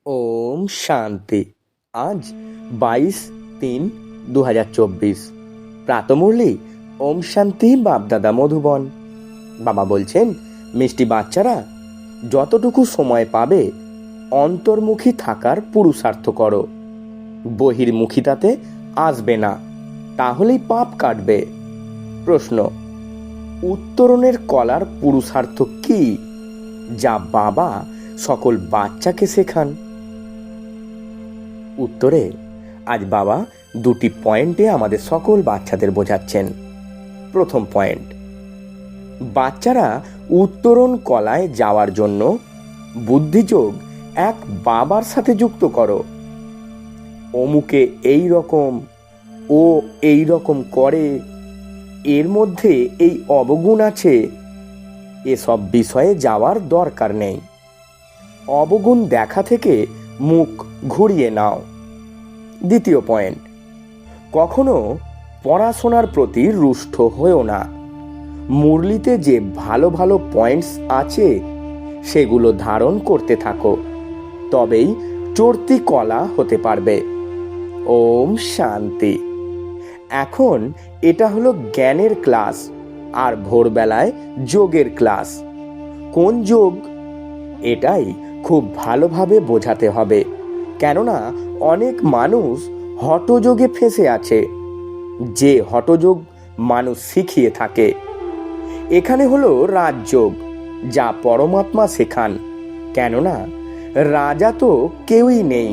ওম শান্তি। আজ 22/3/2024 প্রাতমুরলি ওম শান্তি বাপদাদা মধুবন। বাবা বলছেন, মিষ্টি বাচ্চারা, যতটুকু সময় পাবে অন্তর্মুখী থাকার পুরুষার্থ করো। বহির্মুখিতাতে আসবে না, তাহলেই পাপ কাটবে। প্রশ্ন: উত্তরণের কলার পুরুষার্থ কি, যা বাবা সকল বাচ্চাকে শেখান? উত্তরে আজ বাবা দুটি পয়েন্টে আমাদের সকল বাচ্চাদের বোঝাচ্ছেন। প্রথম পয়েন্ট: বাচ্চারা উত্তরণ কলায় যাওয়ার জন্য বুদ্ধিযোগ এক বাবার সাথে যুক্ত করো। অমুকে এই রকম, ও এই রকম করে, এর মধ্যে এই অবগুণ আছে, এসব বিষয়ে যাওয়ার দরকার নেই। অবগুণ দেখা থেকে মুখ ঘুরিয়ে নাও। দ্বিতীয় পয়েন্ট: কখনো পড়াশোনার প্রতি রুষ্ট হয়েও না। মুরলিতে যে ভালো ভালো পয়েন্টস আছে সেগুলো ধারণ করতে থাকো, তবেই চড়তি কলা হতে পারবে। ওম শান্তি। এখন এটা হলো জ্ঞানের ক্লাস, আর ভোরবেলায় যোগের ক্লাস। কোন যোগ? এটাই খুব ভালোভাবে বোঝাতে হবে, কেননা অনেক মানুষ হঠযোগে ফেঁসে আছে, যে হঠযোগ মানুষ শিখিয়ে থাকে। এখানে হলো রাজযোগ, যা পরমাত্মা শেখান, কেননা রাজা তো কেউই নেই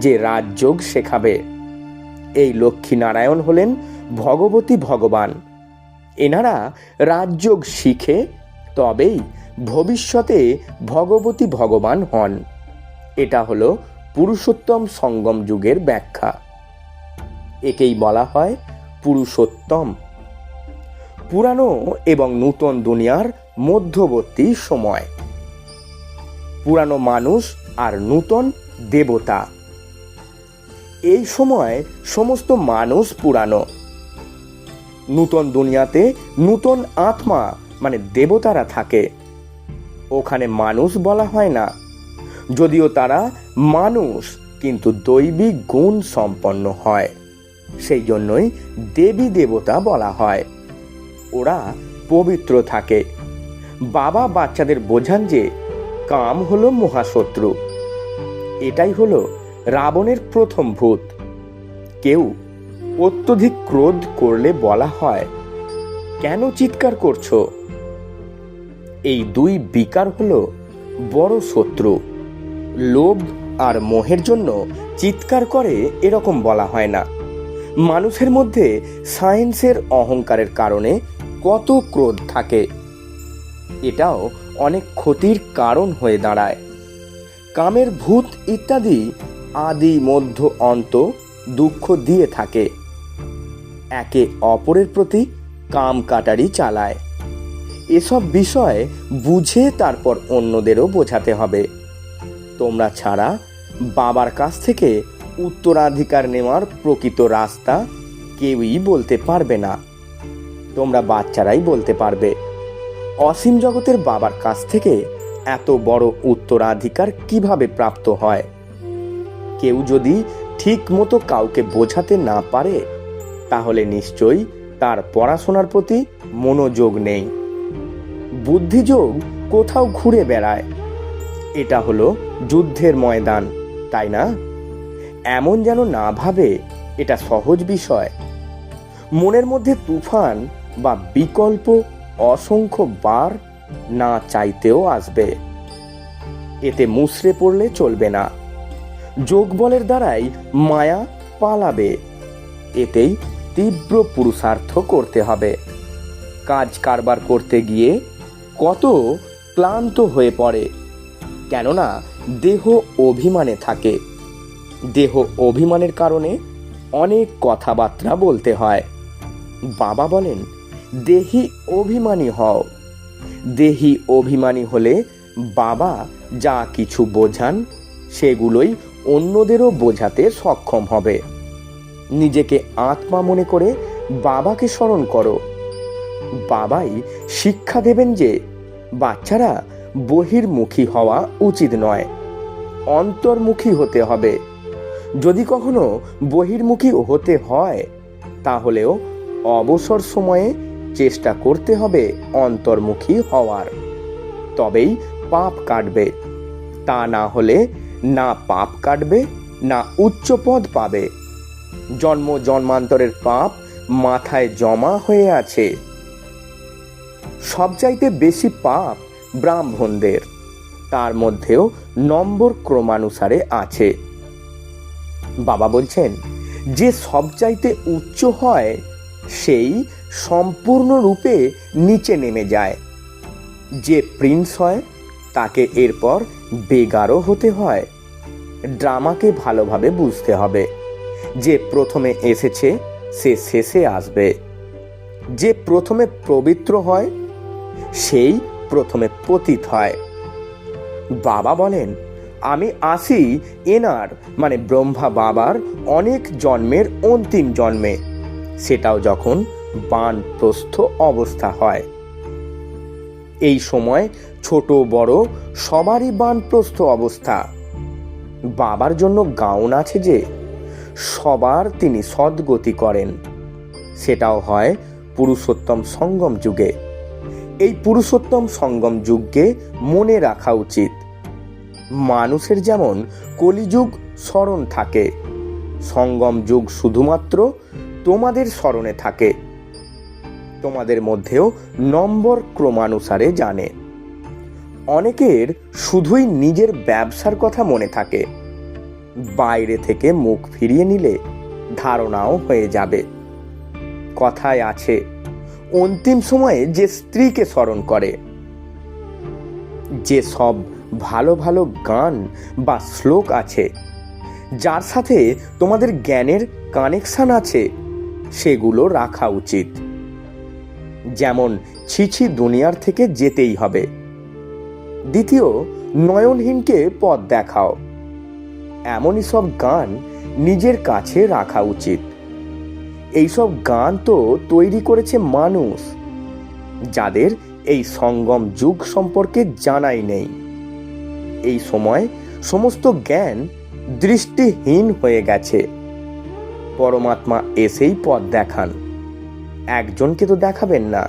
যে রাজযোগ শেখাবে। এই লক্ষ্মীনারায়ণ হলেন ভগবতী ভগবান। এনারা রাজযোগ শিখে তবেই ভবিষ্যতে ভগবতী ভগবান হন। এটা হলো পুরুষোত্তম সঙ্গম যুগের ব্যাখ্যা। একেই বলা হয় পুরুষোত্তম। পুরানো এবং নূতন দুনিয়ার মধ্যবর্তী সময়। পুরানো মানুষ আর নূতন দেবতা। এই সময় সমস্ত মানুষ পুরানো। নূতন দুনিয়াতে নূতন আত্মা মানে দেবতারা থাকে। ওখানে মানুষ বলা হয় না, যদিও তারা মানুষ কিন্তু দৈবিক গুণ সম্পন্ন হয়, সেই জন্যই দেবী দেবতা বলা হয়। ওরা পবিত্র থাকে। বাবা বাচ্চাদের বোঝান যে কাম হলো মহাশত্রু। এটাই হলো রাবণের প্রথম ভূত। কেউ অত্যধিক ক্রোধ করলে বলা হয়, কেন চিৎকার করছো? এই দুই বিকার হলো বড় শত্রু। লোভ আর মোহের জন্য চিৎকার করে এরকম বলা হয় না। মানুষের মধ্যে সায়েন্সের অহংকারের কারণে কত ক্রোধ থাকে, এটাও অনেক ক্ষতির কারণ হয়ে দাঁড়ায়। কামের ভূত ইত্যাদি আদি মধ্য অন্ত দুঃখ দিয়ে থাকে। একে অপরের প্রতি কাম কাটারি চালায়। এসব বিষয় বুঝে তারপর অন্যদেরও বোঝাতে হবে। তোমরা ছাড়া বাবার কাছ থেকে উত্তরাধিকার নেওয়ার প্রকৃত রাস্তা কেউই বলতে পারবে না। তোমরা বাচ্চারাই বলতে পারবে। অসীম জগতের বাবার কাছ থেকে এত বড় উত্তরাধিকার কিভাবে প্রাপ্ত হয়? কেউ যদি ঠিক মতো কাউকে বোঝাতে না পারে, তাহলে নিশ্চয়ই তার পড়াশোনার প্রতি মনোযোগ নেই। বুদ্ধিযোগ কোথাও ঘুরে বেড়ায়। এটা হলো যুদ্ধের ময়দান, তাই না? এমন যেন না ভাবে এটা সহজ বিষয়। মনের মধ্যে তুফান বা বিকল্প অসংখ্য বার না চাইতেও আসবে। এতে মুষড়ে পড়লে চলবে না। যোগ বলের দ্বারাই মায়া পালাবে। এতেই তীব্র পুরুষার্থ করতে হবে। কাজ কারবার করতে গিয়ে কত ক্লান্ত হয়ে পড়ে, কেননা দেহ অভিমানে থাকে। দেহ অভিমানের কারণে অনেক কথাবার্তা বলতে হয়। বাবা বলেন, দেহি অভিমানী হও। দেহি অভিমানী হলে বাবা যা কিছু বোঝান সেগুলোই অন্যদেরও বোঝাতে সক্ষম হবে। নিজেকে আত্মা মনে করে বাবাকে স্মরণ করো। বাবাই শিক্ষা দেবেন যে বাচ্চারা বহির্মুখী হওয়া উচিত নয়, অন্তর্মুখী হতে হবে। যদি কখনো বহির্মুখী হতে হয় তাহলেও অবসর সময়ে চেষ্টা করতে হবে অন্তর্মুখী হওয়ার, তবেই পাপ কাটবে। তা না হলে না পাপ কাটবে না উচ্চ পদ পাবে। জন্ম জন্মান্তরের পাপ মাথায় জমা হয়ে আছে। সবচাইতে বেশি পাপ ব্রাহ্মণদের, তার মধ্যেও নম্বর ক্রমানুসারে আছে। বাবা বলছেন, যে সবচাইতে উচ্চ হয় সেই সম্পূর্ণরূপে নিচে নেমে যায়। যে প্রিন্স হয় তাকে এরপর বেগারও হতে হয়। ড্রামাকে ভালোভাবে বুঝতে হবে। যে প্রথমে এসেছে সে শেষে আসবে। যে প্রথমে পবিত্র হয় সেই প্রথমে পতিত হয়। বাবা বলেন, আমি আসি এনার মানে ব্রহ্মা বাবার অনেক জন্মের অন্তিম জন্মে, সেটাও যখন বানপ্রস্থ অবস্থা হয়। এই সময় ছোট বড় সবারই বানপ্রস্থ অবস্থা। বাবার জন্য গাউন আছে যে সবার তিনি সদ্গতি করেন, সেটাও হয় পুরুষোত্তম সঙ্গম যুগে। এই পুরুষোত্তম সঙ্গম যুগকে মনে রাখা উচিত। মানুষের যেমন কলিযুগ স্মরণ থাকে, সঙ্গম যুগ শুধুমাত্র তোমাদের স্মরণে থাকে। তোমাদের মধ্যেও নম্বর ক্রমানুসারে জানে। অনেকের শুধুই নিজের ব্যবসার কথা মনে থাকে। বাইরে থেকে মুখ ফিরিয়ে নিলে ধারণাও হয়ে যাবে। কথায় আছে, অন্তিম সময়ে যে স্ত্রীকে স্মরণ করে। যে সব ভালো ভালো গান বা শ্লোক আছে, যার সাথে তোমাদের জ্ঞানের কানেকশন আছে, সেগুলো রাখা উচিত। যেমন ছিছি দুনিয়ার থেকে যেতেই হবে। দ্বিতীয়, নয়নহীনকে পথ দেখাও। এমনই সব গান নিজের কাছে রাখা উচিত। এইসব গান তো তৈরি করেছে মানুষ, যাদের এই সঙ্গম যুগ সম্পর্কে জানাই নেই। এই সময় সমস্ত জ্ঞান দৃষ্টিহীন হয়ে গেছে। পরমাত্মা এসেই পথ দেখান, একজনকে তো দেখাবেন না।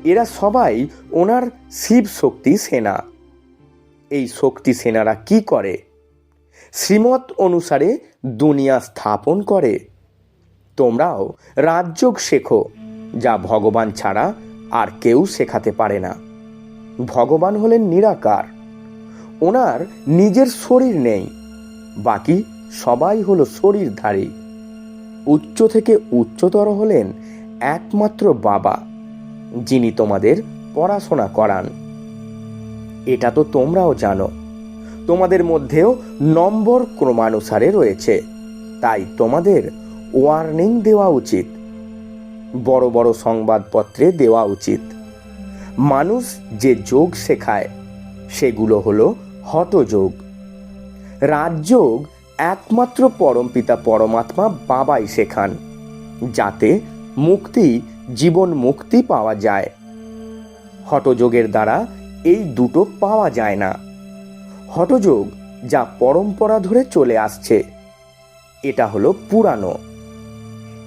এরা সবাই ওনার শিব শক্তি সেনা। এই শক্তি সেনারা কি করে? শ্রীমত অনুসারে দুনিয়া স্থাপন করে। তোমরাও রাজযোগ শেখো, যা ভগবান ছাড়া আর কেউ শেখাতে পারে না। ভগবান হলেন নিরাকার, ওনার নিজের শরীর নেই, বাকি সবাই হলো শরীরধারী। উচ্চ থেকে উচ্চতর হলেন একমাত্র বাবা, যিনি তোমাদের পড়াশোনা করান। এটা তো তোমরাও জানো। তোমাদের মধ্যেও নম্বর ক্রমানুসারে রয়েছে, তাই তোমাদের ওয়ার্নিং দেওয়া উচিত। বড় বড় সংবাদপত্রে দেওয়া উচিত। মানুষ যে যোগ শেখায় সেগুলো হলো হঠযোগ। রাজযোগ একমাত্র পরমপিতা পরমাত্মা বাবাই শেখান, যাতে মুক্তি, জীবন মুক্তি পাওয়া যায়। হঠযোগের দ্বারা এই দুটো পাওয়া যায় না। হঠযোগ যা পরম্পরা ধরে চলে আসছে, এটা হলো পুরানো।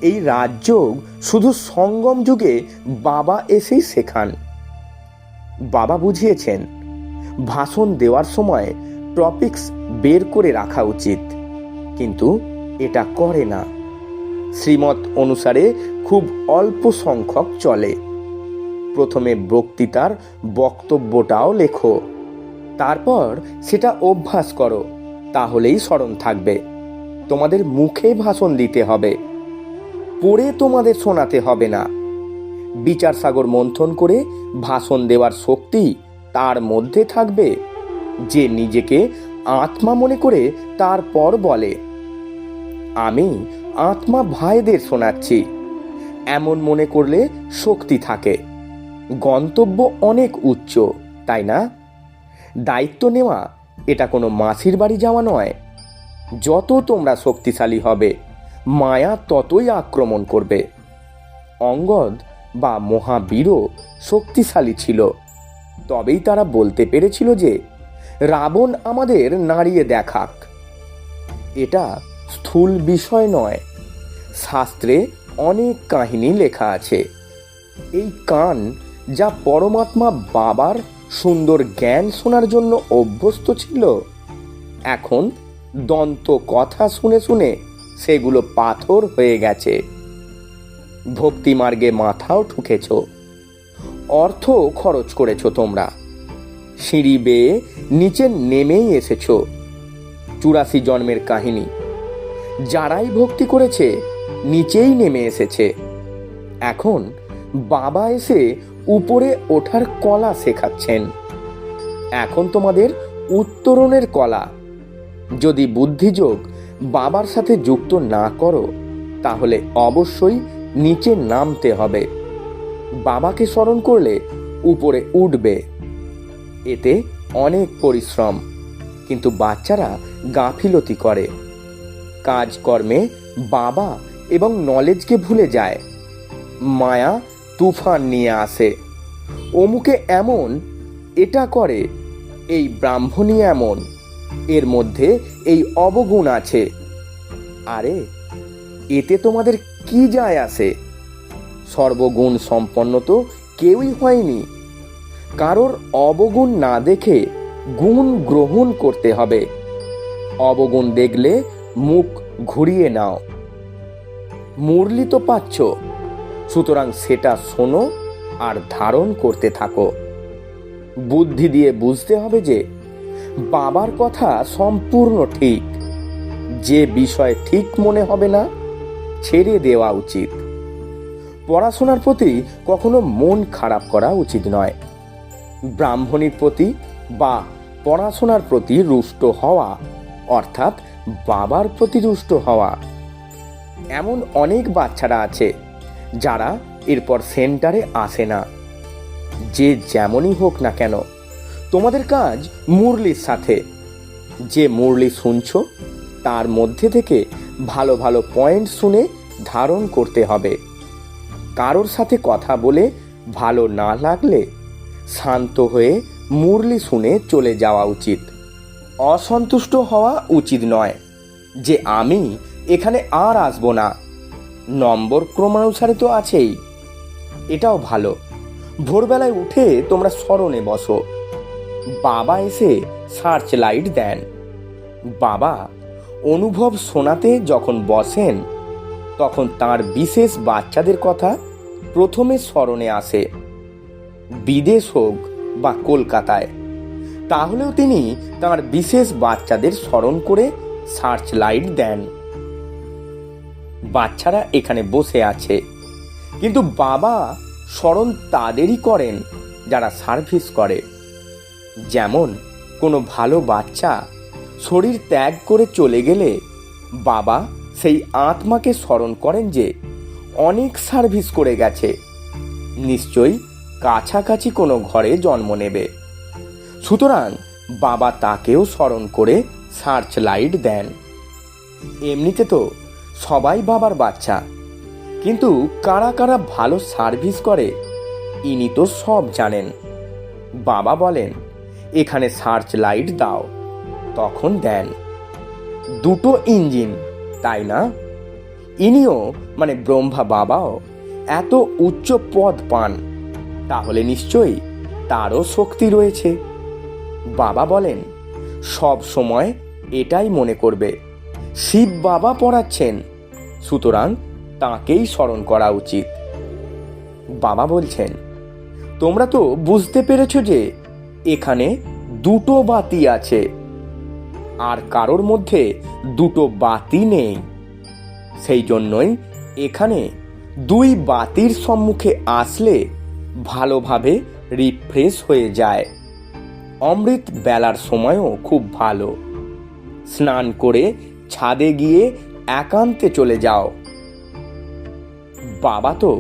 এই রাজযোগ শুধু সঙ্গম যুগে বাবা এসেই শেখান। বাবা বুঝিয়েছেন, ভাষণ দেওয়ার সময় টপিকস বের করে রাখা উচিত, কিন্তু এটা করে না। শ্রীমত অনুসারে খুব অল্প সংখ্যক চলে। প্রথমে বক্তৃতার বক্তব্যটাও লেখো, তারপর সেটা অভ্যাস করো, তাহলেই স্মরণ থাকবে। তোমাদের মুখে ভাষণ দিতে হবে, পড়ে তোমাদের শোনাতে হবে না। বিচার সাগর মন্থন করে ভাষণ দেওয়ার শক্তি তার মধ্যে থাকবে, যে নিজেকে আত্মা মনে করে তারপর বলে, আমি আত্মা ভাইদের শোনাচ্ছি। এমন মনে করলে শক্তি থাকে। গন্তব্য অনেক উচ্চ, তাই না? দায়িত্ব নেওয়া এটা কোনো মাসির বাড়ি যাওয়া নয়। যত তোমরা শক্তিশালী হবে, মায়া ততই আক্রমণ করবে। অঙ্গদ বা মহাবীরও শক্তিশালী ছিল, তবেই তারা বলতে পেরেছিল যে রাবণ আমাদের নাড়িয়ে দেখাক। এটা স্থূল বিষয় নয়, শাস্ত্রে অনেক কাহিনী লেখা আছে। এই কান যা পরমাত্মা বাবার সুন্দর জ্ঞান শোনার জন্য অভ্যস্ত ছিল, এখন দন্ত কথা শুনে শুনে সেগুলো পাথর হয়ে গেছে। ভক্তিমার্গে মাথাও ঠুকেছ, অর্থ খরচ করেছ তোমরা, সিঁড়ি বেয়ে নিচে নেমেই এসেছ। 84 জন্মের কাহিনী, যারাই ভক্তি করেছে নিচেই নেমে এসেছে। এখন বাবা এসে উপরে ওঠার কলা শেখাচ্ছেন। এখন তোমাদের উত্তরণের কলা। যদি বুদ্ধিযোগ বাবার সাথে যুক্ত না করো, তাহলে অবশ্যই নিচে নামতে হবে। বাবাকে স্মরণ করলে উপরে উঠবে। এতে অনেক পরিশ্রম, কিন্তু বাচ্চারা গাফিলতি করে। কাজকর্মে বাবা এবং নলেজকে ভুলে যায়। মায়া তুফান নিয়ে আসে। অমুকে এমন, এটা করে, এই ব্রাহ্মণী এমন, এর মধ্যে এই অবগুণ আছে। আরে এতে তোমাদের কি যায় আসে? সর্বগুণ সম্পন্ন তো কেউই হয়নি। কারোর অবগুণ না দেখে গুণ গ্রহণ করতে হবে। অবগুণ দেখলে মুখ ঘুরিয়ে নাও। মুরলি তো পাচ্ছ, সুতরাং সেটা শোনো আর ধারণ করতে থাকো। বুদ্ধি দিয়ে বুঝতে হবে যে বাবার কথা সম্পূর্ণ ঠিক। যে বিষয় ঠিক মনে হবে না, ছেড়ে দেওয়া উচিত। পড়াশোনার প্রতি কখনো মন খারাপ করা উচিত নয়। ব্রাহ্মণীর প্রতি বা পড়াশোনার প্রতি রুষ্ট হওয়া অর্থাৎ বাবার প্রতি রুষ্ট হওয়া। এমন অনেক বাচ্চারা আছে যারা এরপর সেন্টারে আসে না। যে যেমনই হোক না কেন, তোমাদের কাজ মুরলির সাথে। যে মুরলি শুনছ তার মধ্যে থেকে ভালো ভালো পয়েন্ট শুনে ধারণ করতে হবে। কারোর সাথে কথা বলে ভালো না লাগলে শান্ত হয়ে মুরলি শুনে চলে যাওয়া উচিত। অসন্তুষ্ট হওয়া উচিত নয় যে আমি এখানে আর আসবো না। নম্বর ক্রমানুসারে তো আছেই, এটাও ভালো। ভোরবেলায় উঠে তোমরা স্মরণে বসো। বাবা এসে সার্চ লাইট দেন। বাবা অনুভব শোনাতে যখন বসেন, তখন তার বিশেষ বাচ্চাদের কথা প্রথমে স্মরণে আসে। বিদেশ হোক বা কলকাতায়, তাহলেও তিনি তার বিশেষ বাচ্চাদের স্মরণ করে সার্চ লাইট দেন। বাচ্চারা এখানে বসে আছে, কিন্তু বাবা স্মরণ তাদেরই করেন যারা সার্ভিস করে। যেমন কোনো ভালো বাচ্চা শরীর ত্যাগ করে চলে গেলে বাবা সেই আত্মাকে স্মরণ করেন যে অনেক সার্ভিস করে গেছে, নিশ্চয়ই কাছাকাছি কোনো ঘরে জন্ম নেবে। সুতরাং বাবা তাকেও স্মরণ করে সার্চ লাইট দেন। এমনিতে তো সবাই বাবার বাচ্চা, কিন্তু কারা কারা ভালো সার্ভিস করে ইনি তো সব জানেন। বাবা বলেন এখানে সার্চ লাইট দাও, তখন দেন। দুটো ইঞ্জিন, তাই না? ইনিও মানে ব্রহ্মা বাবাও এত উচ্চ পদ পান, তাহলে নিশ্চয়ই তারও শক্তি রয়েছে। বাবা বলেন সব সময় এটাই মনে করবে শিব বাবা পড়াচ্ছেন, সুতরাং তাকেই স্মরণ করা উচিত। বাবা বলছেন তোমরা তো বুঝতে পেরেছ যে এখানে দুটো বাতি আছে, আর কারোর মধ্যে দুটো বাতি নেই। সেই জন্যই এখানে দুই বাতির সম্মুখে আসলে ভালোভাবে রিফ্রেশ হয়ে যায়। অমৃত বেলার সময়ও খুব ভালো। স্নান করে ছাদে গিয়ে একান্তে চলে যাও। বাবা তো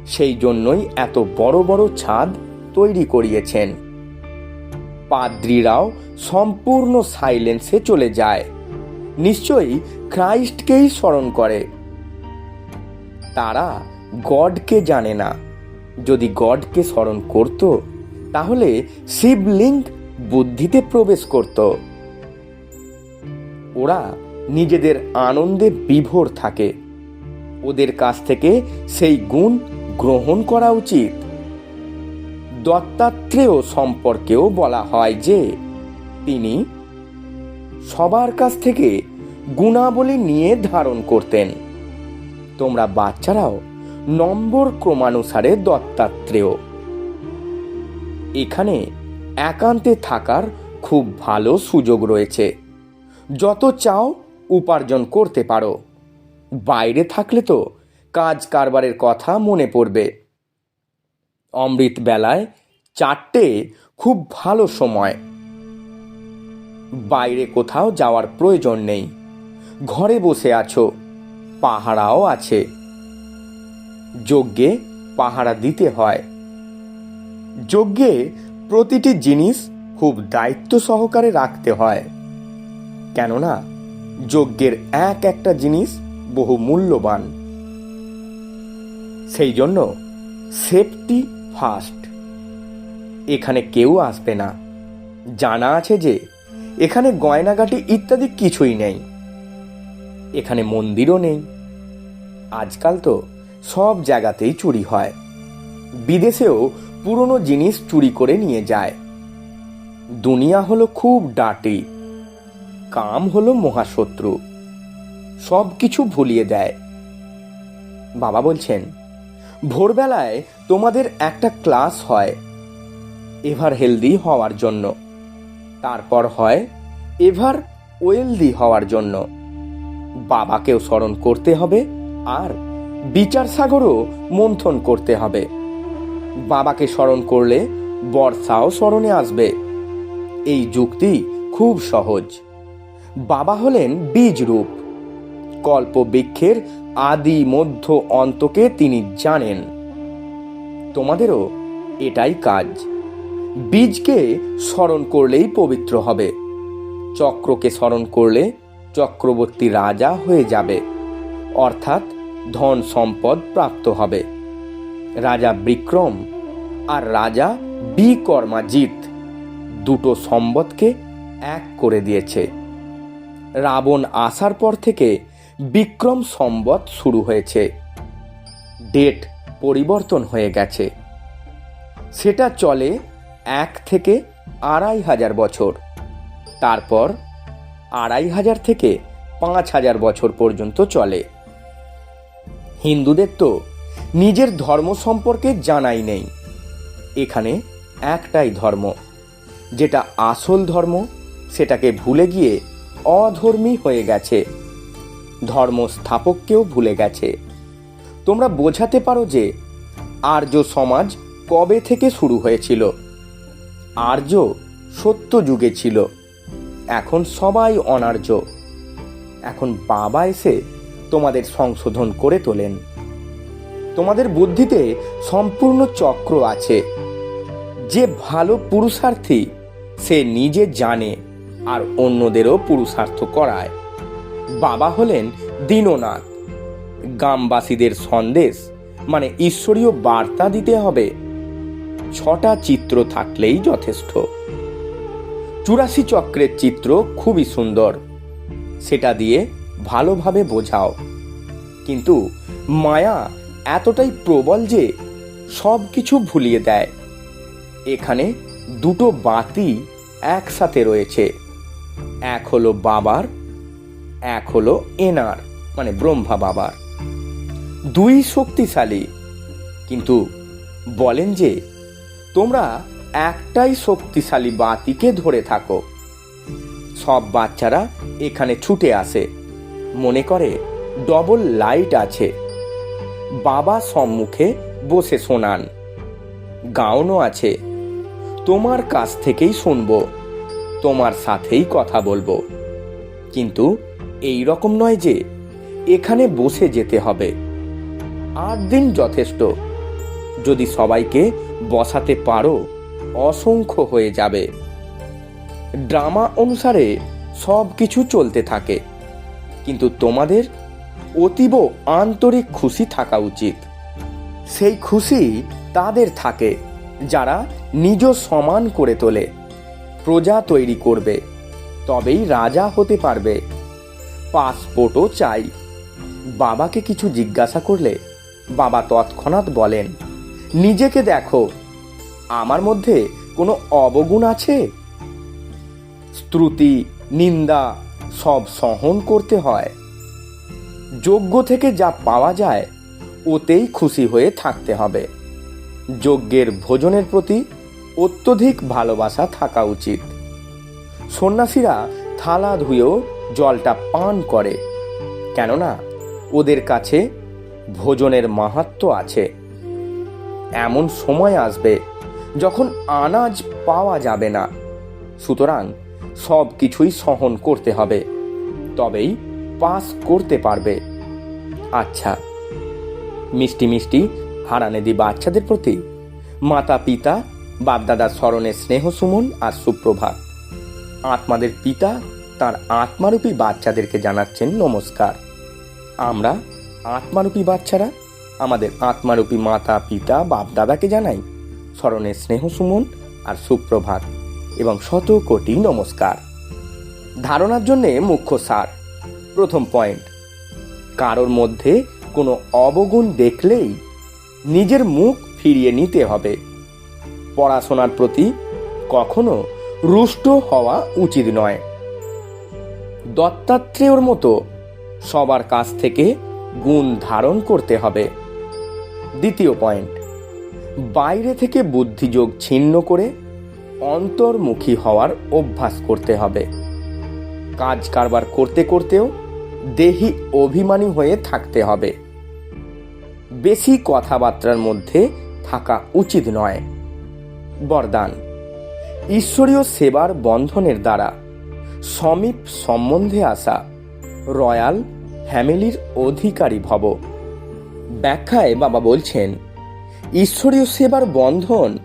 সেই জন্যই এত বড় বড় ছাদ তৈরি করিয়েছেন। পাদ্রীরাও সম্পূর্ণ সাইলেন্সে চলে যায়, নিশ্চয়ই খ্রাইস্টকেই স্মরণ করে। তারা গডকে জানে না। যদি গডকে স্মরণ করত, তাহলে শিবলিঙ্গ বুদ্ধিতে প্রবেশ করত। ওরা নিজেদের আনন্দে বিভোর থাকে। ওদের কাছ থেকে সেই গুণ গ্রহণ করা উচিত। দত্তাত্রেয় সম্পর্কেও বলা হয় যে তিনি সবার কাছ থেকে গুণাবলী নিয়ে ধারণ করতেন। তোমরা বাচ্চারাও নম্বর ক্রমানুসারে দত্তাত্রেয়। এখানে একান্তে থাকার খুব ভালো সুযোগ রয়েছে। যত চাও উপার্জন করতে পারো। বাইরে থাকলে তো কাজ কারবারের কথা মনে পড়বে। অমৃত বেলায় 4টে খুব ভালো সময়। বাইরে কোথাও যাওয়ার প্রয়োজন নেই। ঘরে বসে আছো, পাহারাও আছে। যজ্ঞে পাহারা দিতে হয়। যজ্ঞে প্রতিটি জিনিস খুব দায়িত্ব সহকারে রাখতে হয়, কেননা যজ্ঞের এক একটা জিনিস বহু মূল্যবান। সেই জন্য সেফটি ফার্স্ট। এখানে কেউ আসবে না। জানা আছে যে এখানে গয়নাগাটি ইত্যাদি কিছুই নেই। এখানে মন্দিরও নেই। আজকাল তো সব জায়গাতেই চুরি হয়। বিদেশেও পুরনো জিনিস চুরি করে নিয়ে যায়। দুনিয়া হলো খুব ডাটি। কাম হলো মহাশত্রু। সব কিছু ভুলিয়ে দেয়। বাবা বলছেন, ভোরবেলায় তোমাদের একটা ক্লাস হয় এভার হেলদি হওয়ার জন্য, তারপর হয় এভার ওয়েলদি হওয়ার জন্য। বাবাকেও স্মরণ করতে হবে আর বিচার সাগরও মন্থন করতে হবে। বাবাকে স্মরণ করলে বর্ষাও স্মরণে আসবে। এই যুক্তি খুব সহজ। বাবা হলেন বীজ রূপ। কল্প বৃক্ষের আদি মধ্য অন্তকে তিনি জানেন। তোমাদেরও এটাই কাজ। বীজকে স্মরণ করলেই পবিত্র হবে। চক্রকে স্মরণ করলে চক্রবর্তী রাজা হয়ে যাবে, অর্থাৎ ধন সম্পদ প্রাপ্ত হবে। রাজা বিক্রম আর রাজা বিকর্মাজিৎ দুটো সম্বৎকে এক করে দিয়েছে। রাবণ আসার পর থেকে বিক্রম সম্বৎ শুরু হয়েছে। ডেট পরিবর্তন হয়ে গেছে। সেটা চলে 1 থেকে 2500 বছর। তারপর 2500 থেকে 5000 বছর পর্যন্ত চলে। হিন্দুদের তো নিজের ধর্ম সম্পর্কে জানাই নেই। এখানে একটাই ধর্ম, যেটা আসল ধর্ম সেটাকে ভুলে গিয়ে অধর্মী হয়ে গেছে। ধর্ম স্থাপককেও ভুলে গেছে। তোমরা বোঝাতে পারো যে আর্য সমাজ কবে থেকে শুরু হয়েছিল। আর্য সত্য যুগে ছিল, এখন সবাই অনার্য। এখন বাবা এসে তোমাদের সংশোধন করে তোলেন। তোমাদের বুদ্ধিতে সম্পূর্ণ চক্র আছে। যে ভালো পুরুষার্থী সে নিজে জানে আর অন্যদেরও পুরুষার্থ করায়। বাবা হলেন দীননাথ। গ্রামবাসীদের সন্দেশ মানে ঈশ্বরীয় বার্তা দিতে হবে। 6টা চিত্র থাকলেই যথেষ্ট। 84 চক্রের চিত্র খুবই সুন্দর, সেটা দিয়ে ভালোভাবে বোঝাও। কিন্তু মায়া এতটাই প্রবল যে সব কিছু ভুলিয়ে দেয়। এখানে দুটো বাতি একসাথে রয়েছে। এক হলো বাবার, এক হলো এনার মানে ব্রহ্মা বাবার। দুই শক্তিশালী, কিন্তু বলেন যে তোমরা একটাই শক্তিশালী বাতিকে ধরে থাকো। সব বাচ্চারা এখানে ছুটে আসে, মনে করে ডবল লাইট আছে। বাবা সম্মুখে বসে শোনান। গাউনও আছে। তোমার কাছ থেকেই শুনবো, তোমার সাথেই কথা বলবো। কিন্তু এই রকম নয় যে এখানে বসে যেতে হবে। 8 দিন যথেষ্ট। যদি সবাইকে বসাতে পারো অসংখ্য হয়ে যাবে। ড্রামা অনুসারে সব কিছু চলতে থাকে, কিন্তু তোমাদের অতীব আন্তরিক খুশি থাকা উচিত। সেই খুশি তাদের থাকে যারা নিজ সমান করে তোলে। প্রজা তৈরি করবে, তবেই রাজা হতে পারবে। পাসপোর্টও চাই। বাবাকে কিছু জিজ্ঞাসা করলে বাবা তৎক্ষণাৎ বলেন, নিজেকে দেখো, আমার মধ্যে কোনো অবগুণ আছে? স্তুতি, নিন্দা সব সহন করতে হয়। যজ্ঞ থেকে যা পাওয়া যায় ওতেই খুশি হয়ে থাকতে হবে। যজ্ঞের ভোজনের প্রতি অত্যধিক ভালোবাসা থাকা উচিত। সন্ন্যাসীরা থালা ধুয়েও জলটা পান করে, কেননা ওদের কাছে ভোজনের মাহাত্ম্য আছে। এমন সময় আসবে যখন আনাজ পাওয়া যাবে না, সুতরাং সব কিছুই সহন করতে হবে, তবেই পাস করতে পারবে। আচ্ছা, মিষ্টি মিষ্টি হারানেদি বাচ্চাদের প্রতি মাতা পিতা বাপদাদার স্মরণে স্নেহ সুমন আর সুপ্রভাত। আত্মাদের পিতা তার আত্মারূপী বাচ্চাদেরকে জানাচ্ছেন নমস্কার। আমরা আত্মারূপী বাচ্চারা আমাদের আত্মারূপী মাতা পিতা বাপদাদাকে জানাই স্মরণে স্নেহ সুমন আর সুপ্রভাত এবং শত কোটি নমস্কার। ধারণার জন্যে মুখ্য সার। প্রথম পয়েন্ট, কারোর মধ্যে কোনো অবগুণ দেখলেই নিজের মুখ ফিরিয়ে নিতে হবে। পড়াশোনার প্রতি কখনো রুষ্ট হওয়া উচিত নয়। দত্তাত্রেয়র মতো সবার কাছ থেকে গুণ ধারণ করতে হবে। দ্বিতীয় পয়েন্ট, বাইরে থেকে বুদ্ধিযোগ ছিন্ন করে অন্তর্মুখী হওয়ার অভ্যাস করতে হবে। কাজ কারবার করতে করতেও দেহি অভিমানী হয়ে থাকতে হবে। বেশি কথাবার্তার মধ্যে থাকা উচিত নয়। বরদান, ঈশ্বরীয় সেবার বন্ধনের দ্বারা সমীপ সম্বন্ধে আসা রয়্যাল ফ্যামিলির অধিকারী ভব। ব্যাখ্যায় বাবা বলছেন, ঈশ্বরীয় সেবার বন্ধন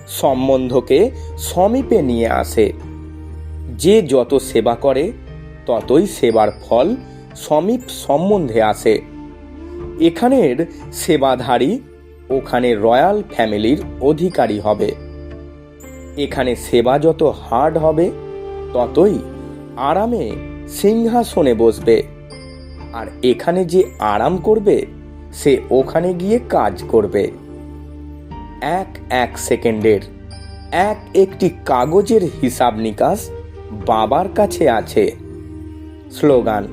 সম্বন্ধকে সমীপে নিয়ে আসে। যে যত সেবা করে ততই সেবার ফল সমীপ সম্বন্ধে আসে। এখানের সেবাধারী ওখানে রয়্যাল ফ্যামিলির অধিকারী হবে। এখানে সেবা যত হার্ড হবে ততই আরামে সিংহাসনে বসবে, আর এখানে যে আরাম করবে সে ওখানে গিয়ে কাজ করবে। এক এক সেকেন্ডের এক একটি কাগজের হিসাব নিকাশ বাবার কাছে আছে। স্লোগান,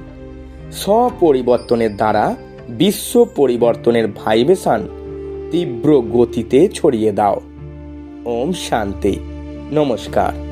স্বপরিবর্তনের দ্বারা বিশ্ব পরিবর্তনের ভাইব্রেশন তীব্র গতিতে ছড়িয়ে দাও। ওম শান্তি। নমস্কার।